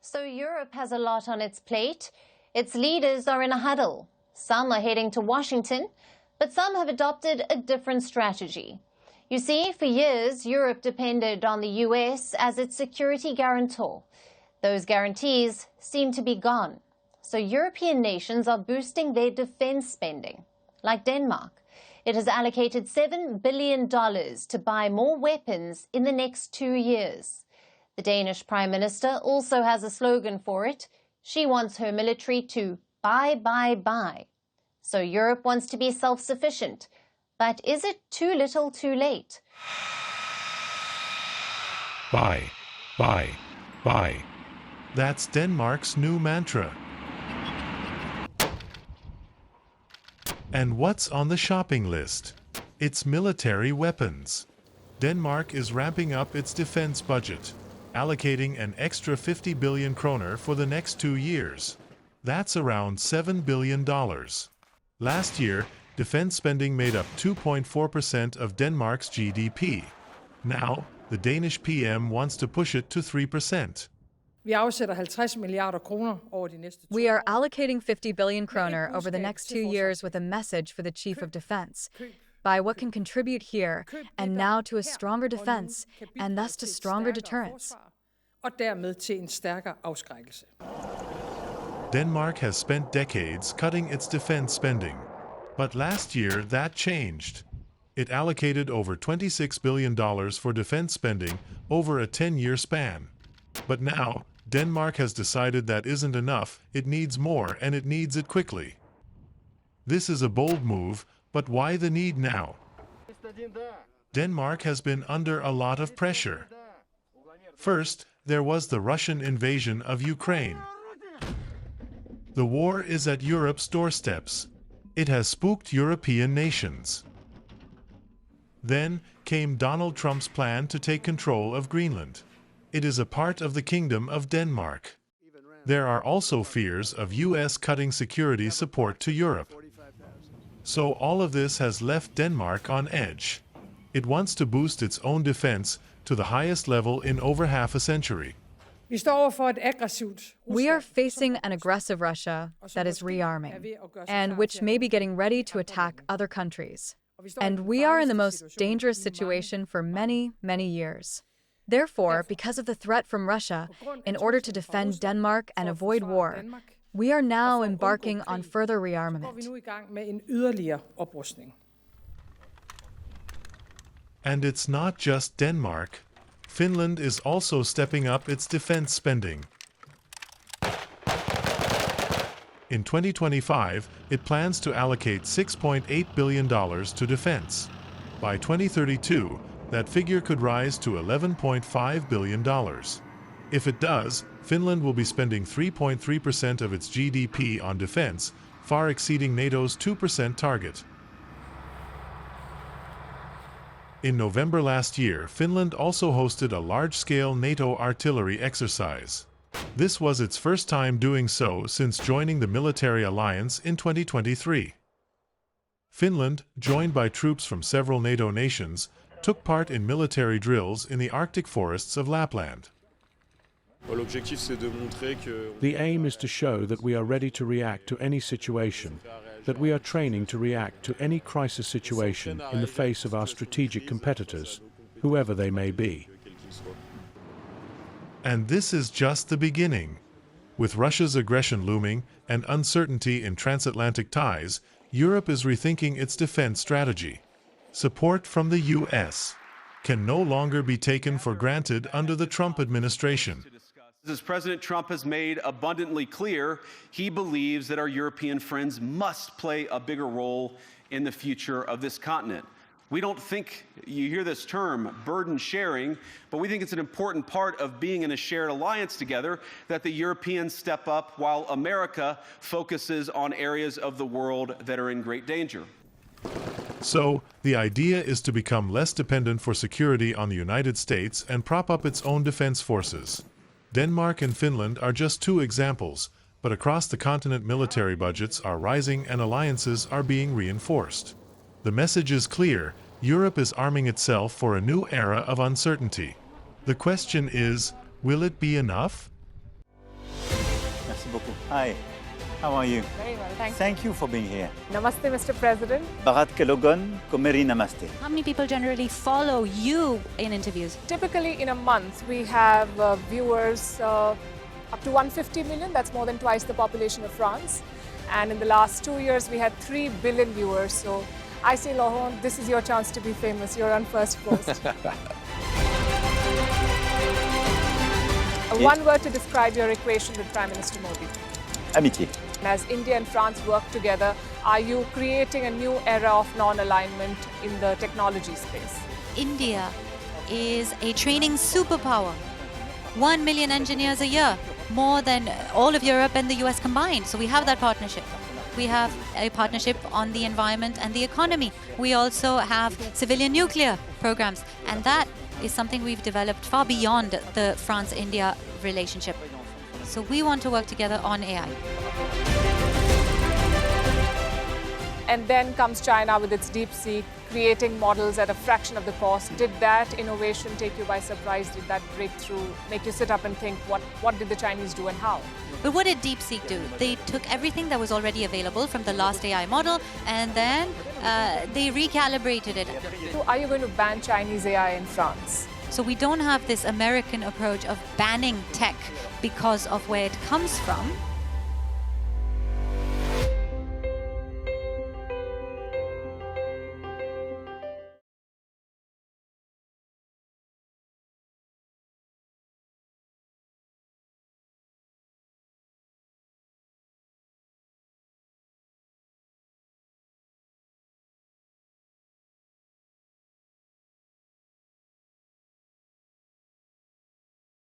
So Europe has a lot on its plate. Its leaders are in a huddle. Some are heading to Washington, but some have adopted a different strategy. You see, for years, Europe depended on the US as its security guarantor. Those guarantees seem to be gone. So European nations are boosting their defense spending. Like Denmark, it has allocated $7 billion to buy more weapons in the next 2 years. The Danish Prime Minister also has a slogan for it. She wants her military to buy, buy, buy. So Europe wants to be self-sufficient. But is it too little too late? Buy, buy, buy. That's Denmark's new mantra. And what's on the shopping list? It's military weapons. Denmark is ramping up its defense budget, allocating an extra 50 billion kroner for the next 2 years. That's around $7 billion. Last year, defense spending made up 2.4% of Denmark's GDP. Now, the Danish PM wants to push it to 3%. We are allocating 50 billion kroner over the next 2 years with a message for the Chief of Defense. Buy what can contribute here and now to a stronger defense and thus to stronger deterrence. Denmark has spent decades cutting its defense spending. But last year, that changed. It allocated over $26 billion for defense spending over a 10-year span. But now, Denmark has decided that isn't enough, it needs more, and it needs it quickly. This is a bold move, but why the need now? Denmark has been under a lot of pressure. First, there was the Russian invasion of Ukraine. The war is at Europe's doorsteps. It has spooked European nations. Then came Donald Trump's plan to take control of Greenland. It is a part of the Kingdom of Denmark. There are also fears of US cutting security support to Europe. So all of this has left Denmark on edge. It wants to boost its own defense to the highest level in over half a century. We are facing an aggressive Russia that is rearming, and which may be getting ready to attack other countries. And we are in the most dangerous situation for many, many years. Therefore, because of the threat from Russia, in order to defend Denmark and avoid war, we are now embarking on further rearmament. And it's not just Denmark. Finland is also stepping up its defense spending. In 2025, it plans to allocate $6.8 billion to defense. By 2032, that figure could rise to $11.5 billion. If it does, Finland will be spending 3.3% of its GDP on defense, far exceeding NATO's 2% target. In November last year, Finland also hosted a large-scale NATO artillery exercise. This was its first time doing so since joining the military alliance in 2023. Finland, joined by troops from several NATO nations, took part in military drills in the Arctic forests of Lapland. The aim is to show that we are ready to react to any situation, that we are training to react to any crisis situation in the face of our strategic competitors, whoever they may be. And this is just the beginning. With Russia's aggression looming and uncertainty in transatlantic ties, Europe is rethinking its defense strategy. Support from the US can no longer be taken for granted under the Trump administration. As President Trump has made abundantly clear, he believes that our European friends must play a bigger role in the future of this continent. We don't think, you hear this term, burden sharing, but we think it's an important part of being in a shared alliance together that the Europeans step up while America focuses on areas of the world that are in great danger. So, the idea is to become less dependent for security on the United States and prop up its own defense forces. Denmark and Finland are just two examples, but across the continent military budgets are rising and alliances are being reinforced. The message is clear: Europe is arming itself for a new era of uncertainty. The question is, will it be enough? Merci beaucoup. Hi. How are you? Very well, thank you. Thank you for being here. Namaste, Mr. President. Bharat Kelogan, Komeri Namaste. How many people generally follow you in interviews? Typically, in a month, we have viewers up to 150 million. That's more than twice the population of France. And in the last 2 years, we had 3 billion viewers. So I say, Laurent, this is your chance to be famous. You're on Firstpost. One word to describe your equation with Prime Minister Modi. Amitié. As India and France work together, are you creating a new era of non-alignment in the technology space? India is a training superpower. 1 million engineers a year, more than all of Europe and the US combined. So we have that partnership. We have a partnership on the environment and the economy. We also have civilian nuclear programs. And that is something we've developed far beyond the France-India relationship. So we want to work together on AI. And then comes China with its DeepSeek, creating models at a fraction of the cost. Did that innovation take you by surprise? Did that breakthrough make you sit up and think, what did the Chinese do and how? But what did DeepSeek do? They took everything that was already available from the last AI model and then they recalibrated it. So are you going to ban Chinese AI in France? So we don't have this American approach of banning tech because of where it comes from.